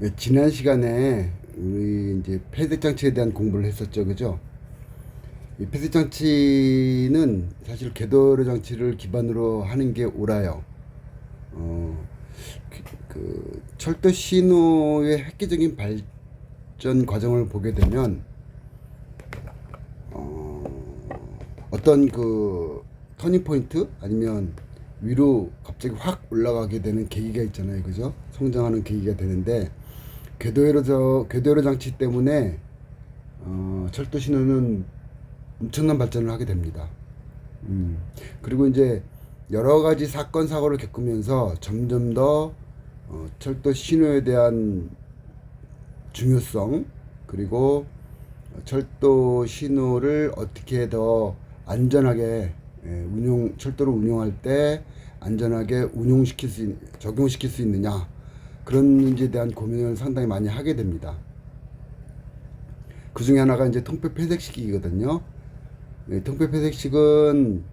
네, 지난 시간에 우리 이제 폐쇄 장치에 대한 공부를 했었죠, 그죠? 이 폐쇄 장치는 사실 궤도로 장치를 기반으로 하는 게 옳아요. 어, 그 철도 신호의 획기적인 발전 과정을 보게 되면 어떤 그 터닝 포인트 아니면 위로 갑자기 확 올라가게 되는 계기가 있잖아요, 그죠? 성장하는 계기가 되는데 궤도회로 장치 때문에 철도 신호는 엄청난 발전을 하게 됩니다. 그리고 이제 여러 가지 사건 사고를 겪으면서 점점 더 철도 신호에 대한 중요성, 그리고 철도 신호를 어떻게 더 안전하게 철도를 운용할 때 안전하게 적용시킬 수 있느냐, 그런 문제에 대한 고민을 상당히 많이 하게 됩니다. 그 중에 하나가 이제 통폐 폐색식이거든요. 통폐 폐색식은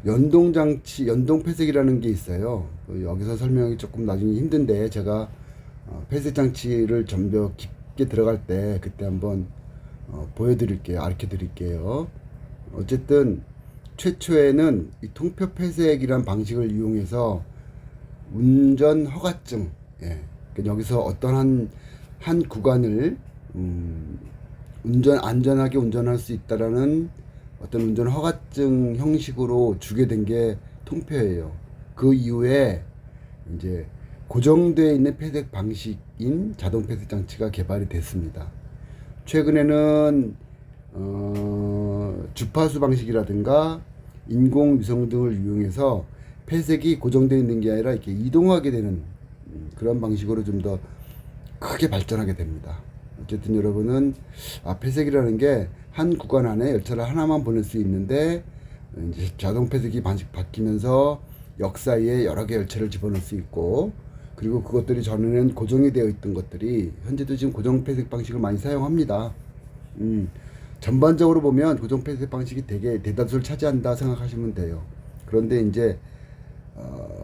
연동장치, 연동폐색이라는 게 있어요. 여기서 설명이 조금 나중에 힘든데, 제가 폐색장치를 좀 더 깊게 들어갈 때 그때 한번 보여드릴게요. 가르쳐 드릴게요. 어쨌든 최초에는 이 통폐 폐색이란 방식을 이용해서 운전 허가증, 예. 그러니까 여기서 어떤 한 구간을 안전하게 운전할 수 있다라는 어떤 운전 허가증 형식으로 주게 된 게 통표예요. 그 이후에 이제 고정되어 있는 폐색 방식인 자동 폐색 장치가 개발이 됐습니다. 최근에는 주파수 방식이라든가 인공위성 등을 이용해서 폐색이 고정되어 있는 게 아니라 이렇게 이동하게 되는 그런 방식으로 좀 더 크게 발전하게 됩니다. 어쨌든 여러분은 폐색이라는 게 한 구간 안에 열차를 하나만 보낼 수 있는데, 이제 자동 폐색이 바뀌면서 역 사이에 여러 개 열차를 집어넣을 수 있고, 그리고 그것들이 전에는 고정이 되어 있던 것들이 현재도 지금 고정 폐색 방식을 많이 사용합니다. 전반적으로 보면 고정 폐쇄 방식이 되게 대다수를 차지한다 생각하시면 돼요. 그런데 이제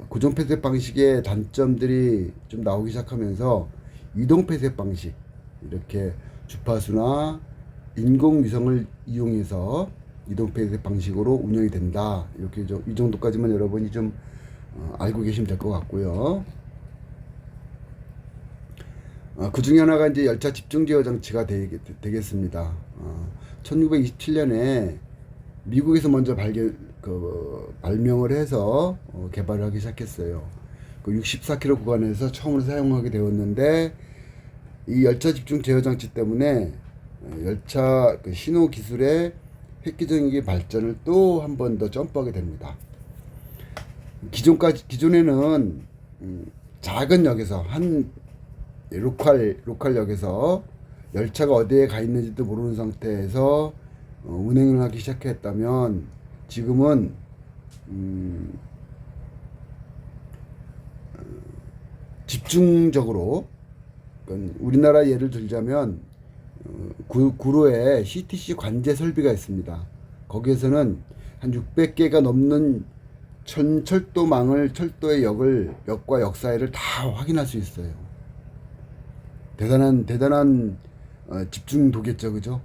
고정 폐쇄 방식의 단점들이 좀 나오기 시작하면서 이동 폐쇄 방식, 이렇게 주파수나 인공위성을 이용해서 이동 폐쇄 방식으로 운영이 된다. 이렇게 이 정도까지만 여러분이 좀 알고 계시면 될 것 같고요. 그 중에 하나가 이제 열차 집중 제어 장치가 되겠습니다. 1927년에 미국에서 먼저 발명을 해서 개발을 하기 시작했어요. 그 64km 구간에서 처음으로 사용하게 되었는데, 이 열차 집중 제어 장치 때문에 열차 그 신호 기술의 획기적인 발전을 또 한 번 더 점프하게 됩니다. 기존에는 작은 역에서 로컬역에서 열차가 어디에 가 있는지도 모르는 상태에서 운행을 하기 시작했다면, 지금은 집중적으로, 그러니까 우리나라 예를 들자면 구로에 CTC 관제 설비가 있습니다. 거기에서는 한 600개가 넘는 철도의 역과 역 사이를 다 확인할 수 있어요. 대단한 집중도겠죠, 그죠?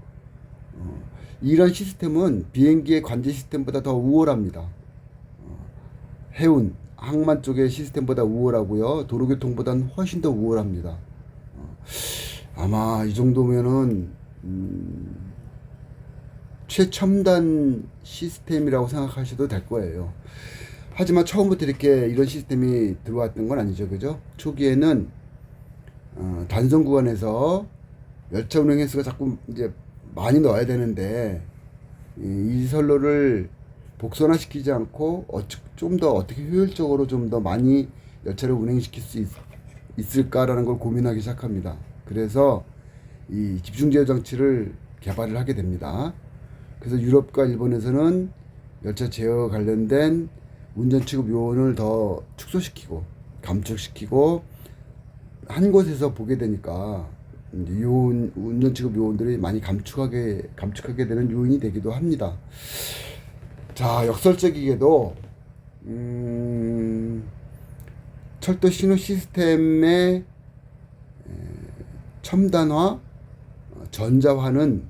이런 시스템은 비행기의 관제 시스템보다 더 우월합니다. 항만 쪽의 시스템보다 우월하고요. 도로교통보다는 훨씬 더 우월합니다. 아마 이 정도면은 최첨단 시스템이라고 생각하셔도 될 거예요. 하지만 처음부터 이런 시스템이 들어왔던 건 아니죠, 그죠? 초기에는 단선 구간에서 열차 운행 횟수가 자꾸 이제 많이 넣어야 되는데, 이 선로를 복선화시키지 않고 좀 더 어떻게 효율적으로 좀 더 많이 열차를 운행시킬 수 있을까라는 걸 고민하기 시작합니다. 그래서 이 집중제어 장치를 개발을 하게 됩니다. 그래서 유럽과 일본에서는 열차 제어 관련된 운전 취급 요원을 더 축소시키고 감축시키고, 한 곳에서 보게 되니까 운전 취급 요원들이 많이 감축하게 되는 요인이 되기도 합니다. 자, 역설적이게도 철도 신호 시스템의 첨단화, 전자화는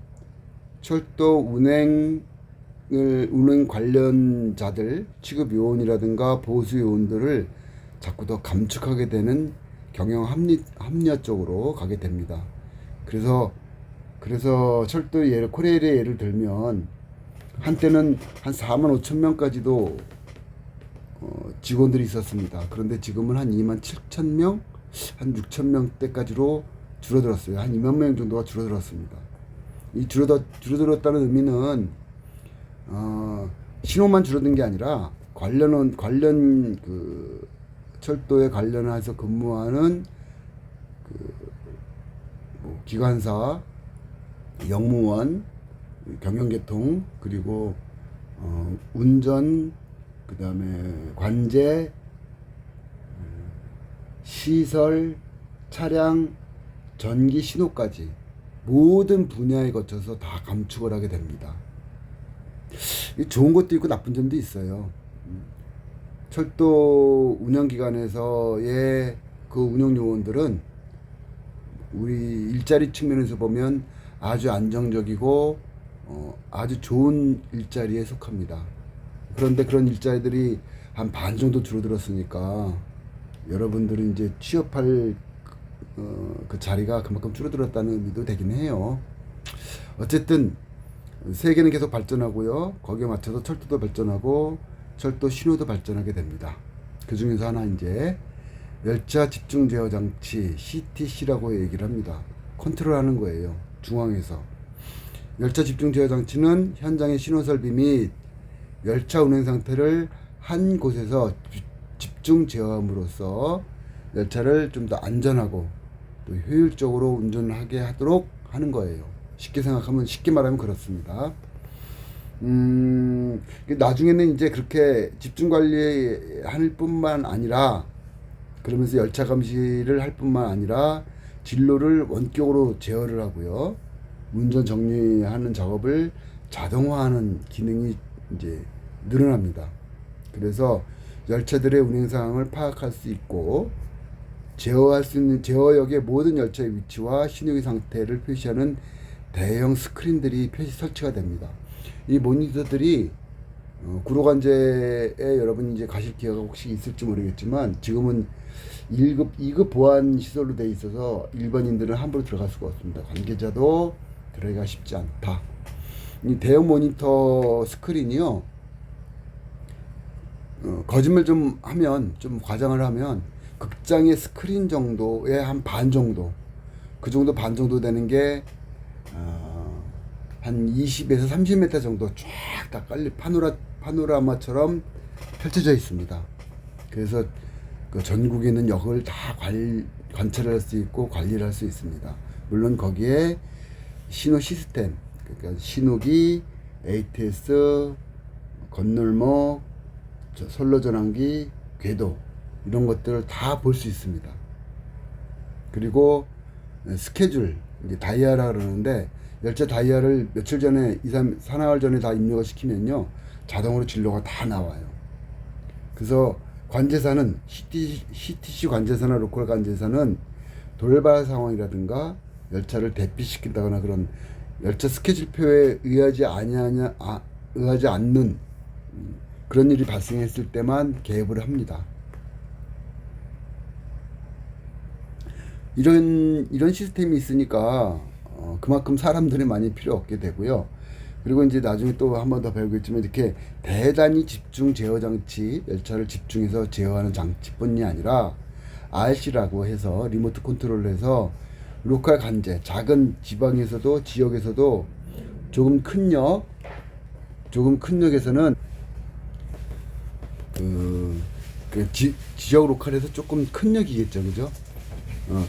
철도 운행 관련자들, 취급 요원이라든가 보수 요원들을 자꾸 더 감축하게 되는 경영 합리화 쪽으로 가게 됩니다. 그래서 철도 코레일의 예를 들면 한때는 한 4만 5천 명까지도 직원들이 있었습니다. 그런데 지금은 한 2만 7천 명, 한 6천 명대까지로 줄어들었어요. 한 2만 명 정도가 줄어들었습니다. 이 줄어들었다는 의미는 신호만 줄어든 게 아니라 관련 그 철도에 관련해서 근무하는 뭐 기관사, 영무원, 경영계통, 그리고 운전, 그 다음에 관제, 시설, 차량, 전기, 신호까지 모든 분야에 거쳐서 다 감축을 하게 됩니다. 좋은 것도 있고 나쁜 점도 있어요. 철도 운영기관에서의 그 운영요원들은 우리 일자리 측면에서 보면 아주 안정적이고 아주 좋은 일자리에 속합니다. 그런데 그런 일자리들이 한 반 정도 줄어들었으니까 여러분들은 이제 취업할 그 자리가 그만큼 줄어들었다는 의미도 되긴 해요. 어쨌든 세계는 계속 발전하고요. 거기에 맞춰서 철도도 발전하고 철도 신호도 발전하게 됩니다. 그 중에서 하나 이제 열차 집중 제어 장치 CTC라고 얘기를 합니다. 컨트롤하는 거예요. 중앙에서. 열차 집중 제어 장치는 현장의 신호 설비 및 열차 운행 상태를 한 곳에서 집중 제어함으로써 열차를 좀 더 안전하고 또 효율적으로 운전하게 하도록 하는 거예요. 쉽게 말하면 그렇습니다. 나중에는 이제 그렇게 집중 관리할 뿐만 아니라 그러면서 열차 감시를 할 뿐만 아니라 진로를 원격으로 제어를 하고요. 운전 정리하는 작업을 자동화하는 기능이 이제 늘어납니다. 그래서 열차들의 운행 상황을 파악할 수 있고 제어할 수 있는 제어역의 모든 열차의 위치와 신호기 상태를 표시하는 대형 스크린들이 설치가 됩니다. 이 모니터들이 구로관제에 여러분이 이제 가실 기회가 혹시 있을지 모르겠지만 지금은 1급, 2급 보안 시설로 되어 있어서 일반인들은 함부로 들어갈 수가 없습니다. 관계자도 들어가기가 쉽지 않다. 이 대형 모니터 스크린이요. 거짓말 좀 하면, 좀 과장을 하면 극장의 스크린 정도의 한 반 정도, 그 정도 반 정도 되는 게 한 20에서 30m 정도 쫙 다 깔리 파노라마처럼 펼쳐져 있습니다. 그래서 그 전국에 있는 역을 다 관찰을 할 수 있고 관리를 할 수 있습니다. 물론 거기에 신호 시스템, 그러니까 신호기, ATS, 건널목, 선로 전환기, 궤도 이런 것들을 다 볼 수 있습니다. 그리고 스케줄, 이제 다이아라 그러는데 열차 다이아를 며칠 전에 4나흘 전에 다 입력을 시키면요 자동으로 진로가 다 나와요. 그래서 관제사는 CTC 관제사나 로컬 관제사는 돌발 상황이라든가 열차를 대피시킨다거나 그런 열차 스케줄표에 의하지 않는 그런 일이 발생했을 때만 개입을 합니다. 이런 시스템이 있으니까 그만큼 사람들이 많이 필요 없게 되고요. 그리고 이제 나중에 또 한 번 더 배우겠지만 이렇게 대단위 집중 제어 장치, 열차를 집중해서 제어하는 장치뿐이 아니라 RC라고 해서 리모트 컨트롤을 해서 로컬 관제, 작은 지방에서도 지역에서도 조금 큰 역에서는 지역 로컬에서 조금 큰 역이겠죠, 그죠?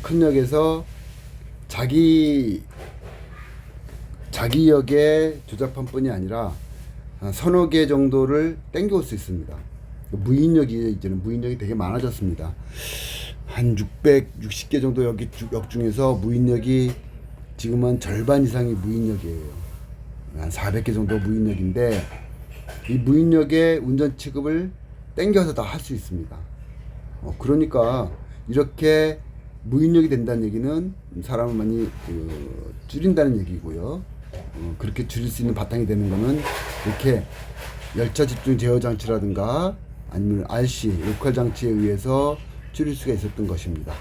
큰 역에서 자기 역의 조잡함뿐이 아니라 서너 개 정도를 땡겨올 수 있습니다. 무인역이 이제는 무인역이 되게 많아졌습니다. 한 660개 정도 역 중에서 무인역이 지금 한 절반 이상이 무인역이에요. 한 400개 정도 무인역인데 이 무인역의 운전 취급을 땡겨서 다 할 수 있습니다. 그러니까 이렇게 무인력이 된다는 얘기는 사람을 많이 줄인다는 얘기고요. 그렇게 줄일 수 있는 바탕이 되는 거는 이렇게 열차 집중 제어 장치라든가 아니면 RC 로컬 장치에 의해서 줄일 수가 있었던 것입니다.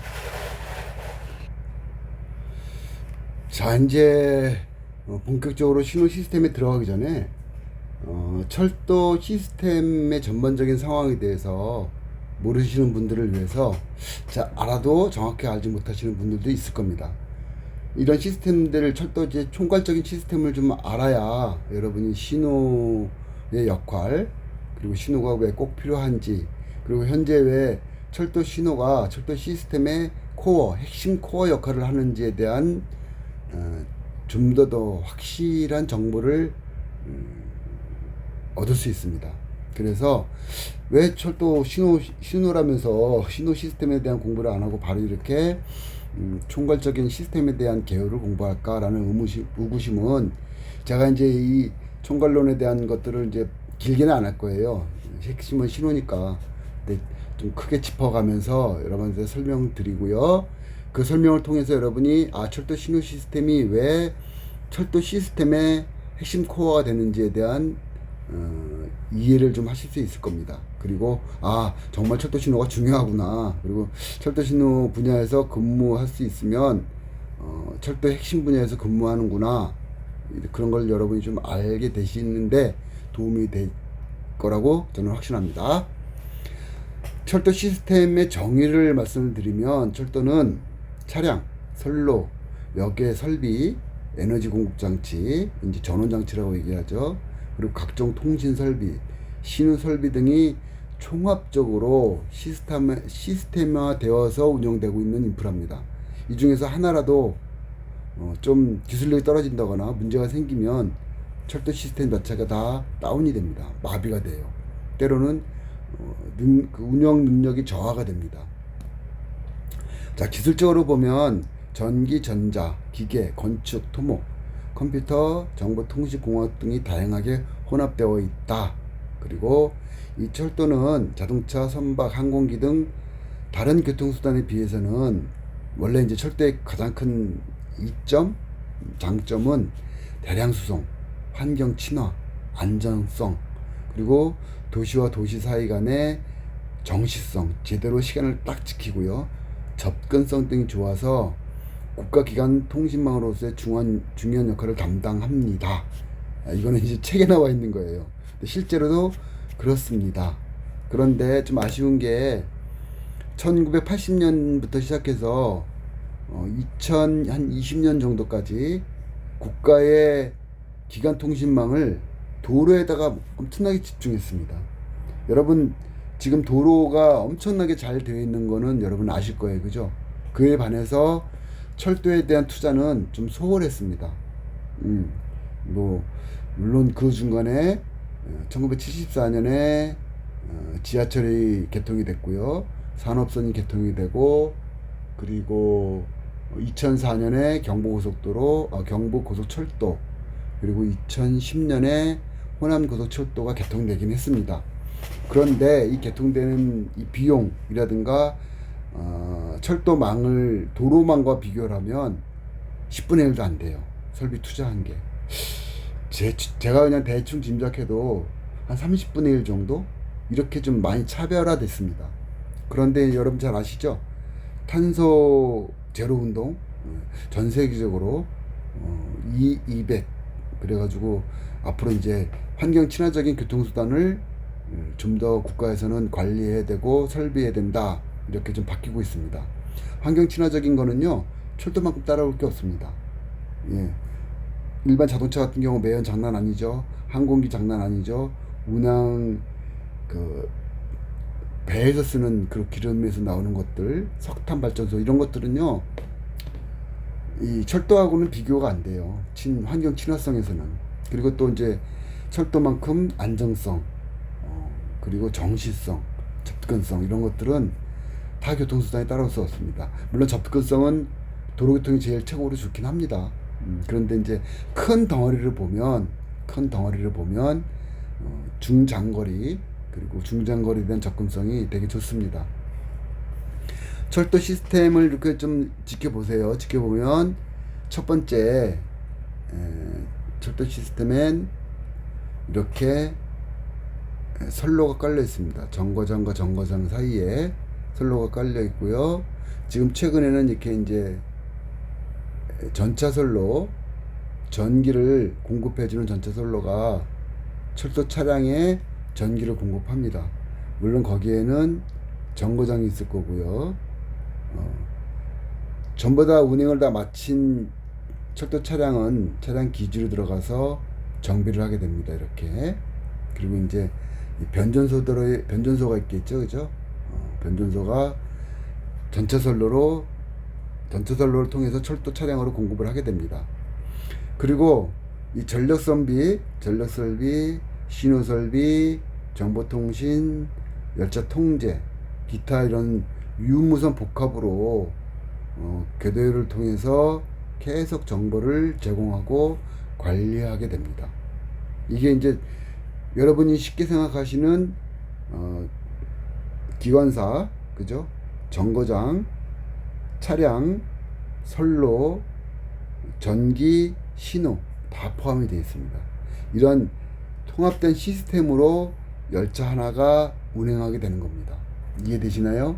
자, 이제 본격적으로 신호 시스템에 들어가기 전에 철도 시스템의 전반적인 상황에 대해서 모르시는 분들을 위해서, 자, 알아도 정확히 알지 못하시는 분들도 있을 겁니다. 이런 시스템들을, 철도 이제 총괄적인 시스템을 좀 알아야 여러분이 신호의 역할, 그리고 신호가 왜 꼭 필요한지, 그리고 현재 왜 철도 신호가 철도 시스템의 코어, 핵심 코어 역할을 하는지에 대한 좀 더 확실한 정보를 얻을 수 있습니다. 그래서 왜 철도 신호라면서 신호 시스템에 대한 공부를 안 하고 바로 이렇게 총괄적인 시스템에 대한 개요를 공부할까라는 의구심은, 제가 이제 이 총괄론에 대한 것들을 이제 길게는 안 할 거예요. 핵심은 신호니까. 근데 좀 크게 짚어가면서 여러분한테 설명드리고요. 그 설명을 통해서 여러분이 철도 신호 시스템이 왜 철도 시스템의 핵심 코어가 되는지에 대한 이해를 좀 하실 수 있을 겁니다. 그리고 정말 철도 신호가 중요하구나. 그리고 철도 신호 분야에서 근무할 수 있으면 철도 핵심 분야에서 근무하는구나. 그런 걸 여러분이 좀 알게 되시는데 도움이 될 거라고 저는 확신합니다. 철도 시스템의 정의를 말씀을 드리면, 철도는 차량, 선로, 역의 설비, 에너지 공급 장치, 이제 전원 장치라고 얘기하죠. 그리고 각종 통신 설비, 신호 설비 등이 총합적으로 시스템화 되어서 운영되고 있는 인프라입니다. 이 중에서 하나라도 좀 기술력이 떨어진다거나 문제가 생기면 철도 시스템 자체가 다 다운이 됩니다. 마비가 돼요. 때로는 그 운영 능력이 저하가 됩니다. 자, 기술적으로 보면 전기, 전자, 기계, 건축, 토목, 컴퓨터, 정보통신공학 등이 다양하게 혼합되어 있다. 그리고 이 철도는 자동차, 선박, 항공기 등 다른 교통수단에 비해서는, 원래 이제 철도의 가장 큰 장점은 대량 수송, 환경 친화, 안전성, 그리고 도시와 도시 사이 간의 정시성, 제대로 시간을 딱 지키고요. 접근성 등이 좋아서 국가기관 통신망으로서의 중요한 역할을 담당합니다. 이거는 이제 책에 나와 있는 거예요. 실제로도 그렇습니다. 그런데 좀 아쉬운 게 1980년부터 시작해서 2020년 정도까지 국가의 기관 통신망을 도로에다가 엄청나게 집중했습니다. 여러분, 지금 도로가 엄청나게 잘 되어 있는 거는 여러분 아실 거예요. 그죠? 그에 반해서 철도에 대한 투자는 좀 소홀했습니다. 물론 그 중간에 1974년에 지하철이 개통이 됐고요. 산업선이 개통이 되고, 그리고 2004년에 경부고속철도, 그리고 2010년에 호남고속철도가 개통되긴 했습니다. 그런데 이 개통되는 이 비용이라든가 철도망을 도로망과 비교를 하면 10분의 1도 안 돼요. 설비 투자한 게. 제가 그냥 대충 짐작해도 한 30분의 1 정도? 이렇게 좀 많이 차별화됐습니다. 그런데 여러분 잘 아시죠? 탄소 제로 운동, 전 세계적으로 200, 그래가지고 앞으로 이제 환경 친화적인 교통수단을 좀 더 국가에서는 관리해야 되고 설비해야 된다, 이렇게 좀 바뀌고 있습니다. 환경 친화적인 거는요, 철도만큼 따라올 게 없습니다. 예. 일반 자동차 같은 경우 매연 장난 아니죠. 항공기 장난 아니죠. 운항 배에서 쓰는 그 기름에서 나오는 것들, 석탄 발전소, 이런 것들은요, 이 철도하고는 비교가 안 돼요. 환경 친화성에서는. 그리고 또 이제 철도만큼 안정성, 그리고 정시성, 접근성, 이런 것들은 타 교통수단에 따라올 수 없습니다. 물론 접근성은 도로교통이 제일 최고로 좋긴 합니다. 그런데 이제 큰 덩어리를 보면 중장거리, 그리고 중장거리에 대한 접근성이 되게 좋습니다. 철도 시스템을 이렇게 좀 지켜보세요. 지켜보면 첫 번째 철도 시스템엔 이렇게 선로가 깔려 있습니다. 정거장과 정거장 사이에 선로가 깔려 있고요. 지금 최근에는 이렇게 이제 전차선로, 전기를 공급해주는 전차선로가 철도 차량에 전기를 공급합니다. 물론 거기에는 정거장이 있을 거고요. 전부 다 운행을 다 마친 철도 차량은 차량 기지로 들어가서 정비를 하게 됩니다. 이렇게. 그리고 이제 변전소가 있겠죠, 그죠? 변전소가 전차선로를 통해서 철도 차량으로 공급을 하게 됩니다. 그리고 이 전력설비, 신호설비, 정보통신, 열차 통제, 기타 이런 유무선 복합으로 궤도를 통해서 계속 정보를 제공하고 관리하게 됩니다. 이게 이제 여러분이 쉽게 생각하시는 기관사, 그죠? 정거장, 차량, 선로, 전기, 신호 다 포함이 되어 있습니다. 이런 통합된 시스템으로 열차 하나가 운행하게 되는 겁니다. 이해되시나요?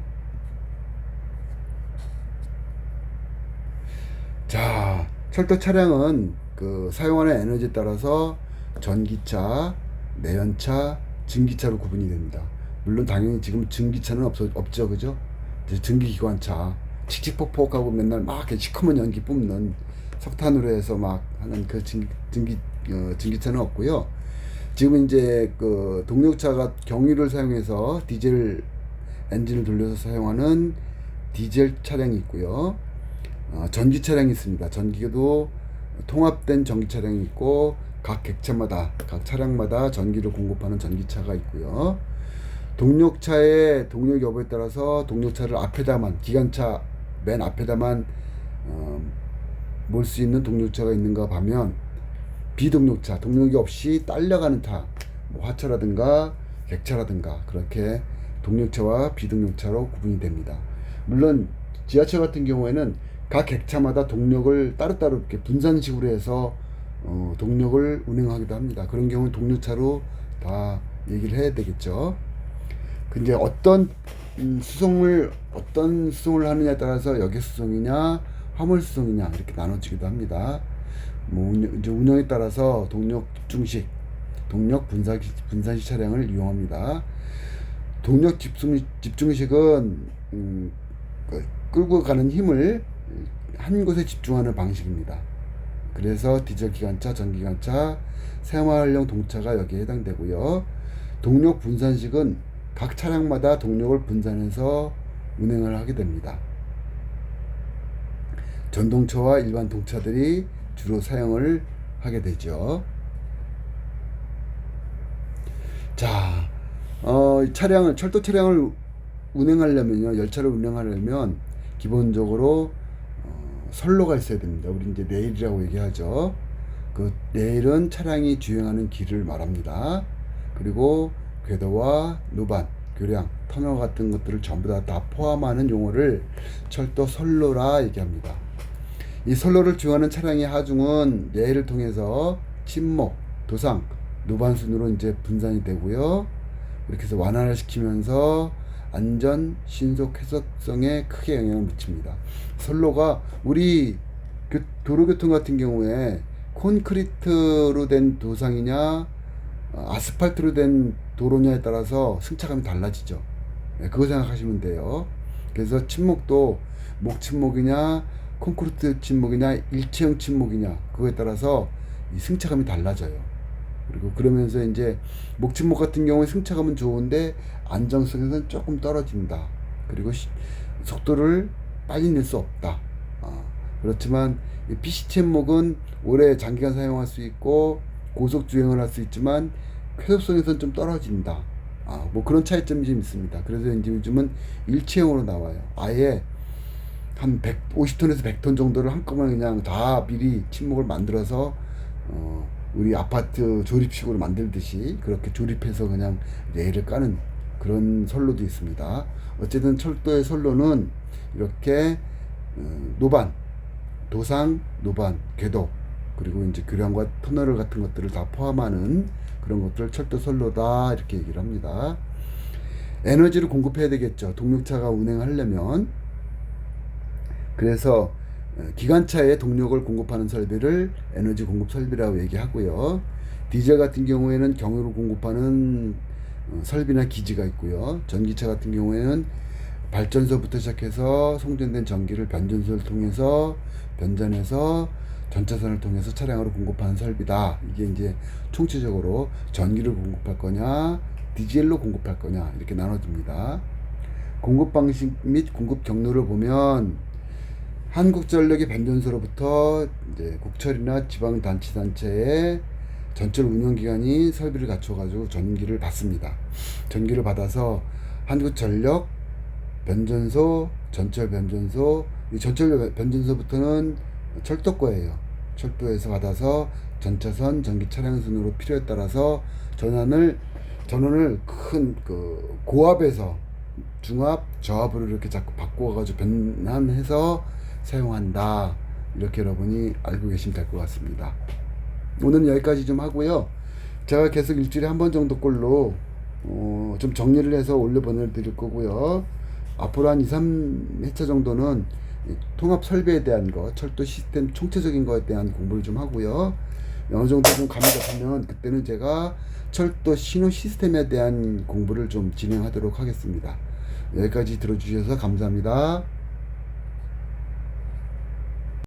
자, 철도 차량은 그 사용하는 에너지에 따라서 전기차, 내연차, 증기차로 구분이 됩니다. 물론 당연히 지금 증기차는 없죠, 그죠? 증기기관차, 칙칙폭폭하고 맨날 막 이렇게 시커먼 연기 뿜는 석탄으로 해서 막 하는 그 증기차는 없고요. 지금 이제 그 동력차가 경유를 사용해서 디젤 엔진을 돌려서 사용하는 디젤 차량이 있고요. 전기 차량이 있습니다. 전기도 통합된 전기 차량이 있고 각 객차마다 각 차량마다 전기를 공급하는 전기차가 있고요. 동력차의 동력 여부에 따라서 동력차를 앞에다만 기관차 맨 앞에다만 몰 수 있는 동력차가 있는가 하면 비동력차, 동력이 없이 딸려가는 차, 뭐 화차라든가 객차라든가 그렇게 동력차와 비동력차로 구분이 됩니다. 물론 지하철 같은 경우에는 각 객차마다 동력을 따로따로 이렇게 분산식으로 해서 동력을 운행하기도 합니다. 그런 경우는 동력차로 다 얘기를 해야 되겠죠. 근데 어떤 수송을 하느냐에 따라서 여객 수송이냐 화물 수송이냐 이렇게 나눠지기도 합니다. 뭐 이제 운영에 따라서 동력 분산식 차량을 이용합니다. 동력 집중식은 끌고 가는 힘을 한 곳에 집중하는 방식입니다. 그래서 디젤 기관차, 전기관차, 생활용 동차가 여기에 해당되고요. 동력 분산식은 각 차량마다 동력을 분산해서 운행을 하게 됩니다. 전동차와 일반 동차들이 주로 사용을 하게 되죠. 자, 철도 차량을 운행하려면요, 열차를 운행하려면 기본적으로 선로가 있어야 됩니다. 우리 이제 레일이라고 얘기하죠. 그 레일은 차량이 주행하는 길을 말합니다. 그리고 궤도와 누반, 교량, 터널 같은 것들을 전부 다 포함하는 용어를 철도 선로라 얘기합니다. 이 선로를 주행하는 차량의 하중은 레일을 통해서 침목, 도상, 누반 순으로 이제 분산이 되고요. 이렇게 해서 완화를 시키면서 안전, 신속, 해석성에 크게 영향을 미칩니다. 선로가 우리 도로교통 같은 경우에 콘크리트로 된 도상이냐 아스팔트로 된 도로냐에 따라서 승차감이 달라지죠. 네, 그거 생각하시면 돼요. 그래서 침목도 목침목이냐 콘크리트 침목이냐 일체형 침목이냐 그거에 따라서 이 승차감이 달라져요. 그리고 그러면서 이제 목침목 같은 경우에 승차감은 좋은데 안정성에서는 조금 떨어진다. 그리고 속도를 빨리 낼 수 없다. 그렇지만 이 PC 침목은 오래 장기간 사용할 수 있고 고속 주행을 할 수 있지만 쾌적성에서는 좀 떨어진다. 뭐 그런 차이점이 좀 있습니다. 그래서 이제 요즘은 일체형으로 나와요. 아예 한 50톤에서 100톤 정도를 한꺼번에 그냥 다 미리 침목을 만들어서 우리 아파트 조립식으로 만들듯이 그렇게 조립해서 그냥 레일을 까는 그런 선로도 있습니다. 어쨌든 철도의 선로는 이렇게 노반, 도상, 노반, 궤도, 그리고 이제 교량과 터널 같은 것들을 다 포함하는 그런 것들을 철도 선로다 이렇게 얘기를 합니다. 에너지를 공급해야 되겠죠. 동력차가 운행하려면. 그래서 기관차에 동력을 공급하는 설비를 에너지 공급 설비라고 얘기하고요. 디젤 같은 경우에는 경유를 공급하는 설비나 기지가 있고요. 전기차 같은 경우에는 발전소부터 시작해서 송전된 전기를 변전소를 통해서 변전해서 전차선을 통해서 차량으로 공급하는 설비다. 이게 이제 총체적으로 전기를 공급할 거냐, 디젤로 공급할 거냐 이렇게 나눠집니다. 공급 방식 및 공급 경로를 보면 한국전력의 변전소로부터 이제 국철이나 지방단체의 전철 운영기관이 설비를 갖춰가지고 전기를 받습니다. 전기를 받아서 한국전력 변전소, 전철 변전소, 이 전철 변전소부터는 철도 거예요. 철도에서 받아서 전차선, 전기 차량선으로 필요에 따라서 전원을 큰 그 고압에서 중압, 저압으로 이렇게 자꾸 바꿔가지고 변환해서 사용한다. 이렇게 여러분이 알고 계시면 될 것 같습니다. 오늘은 여기까지 좀 하고요. 제가 계속 일주일에 한 번 정도 꼴로 좀 정리를 해서 올려 보내드릴 거고요. 앞으로 한 2, 3회차 정도는 통합 설비에 대한 거, 철도 시스템 총체적인 거에 대한 공부를 좀 하고요. 어느 정도 좀 감이 잡히면 그때는 제가 철도 신호 시스템에 대한 공부를 좀 진행하도록 하겠습니다. 여기까지 들어주셔서 감사합니다.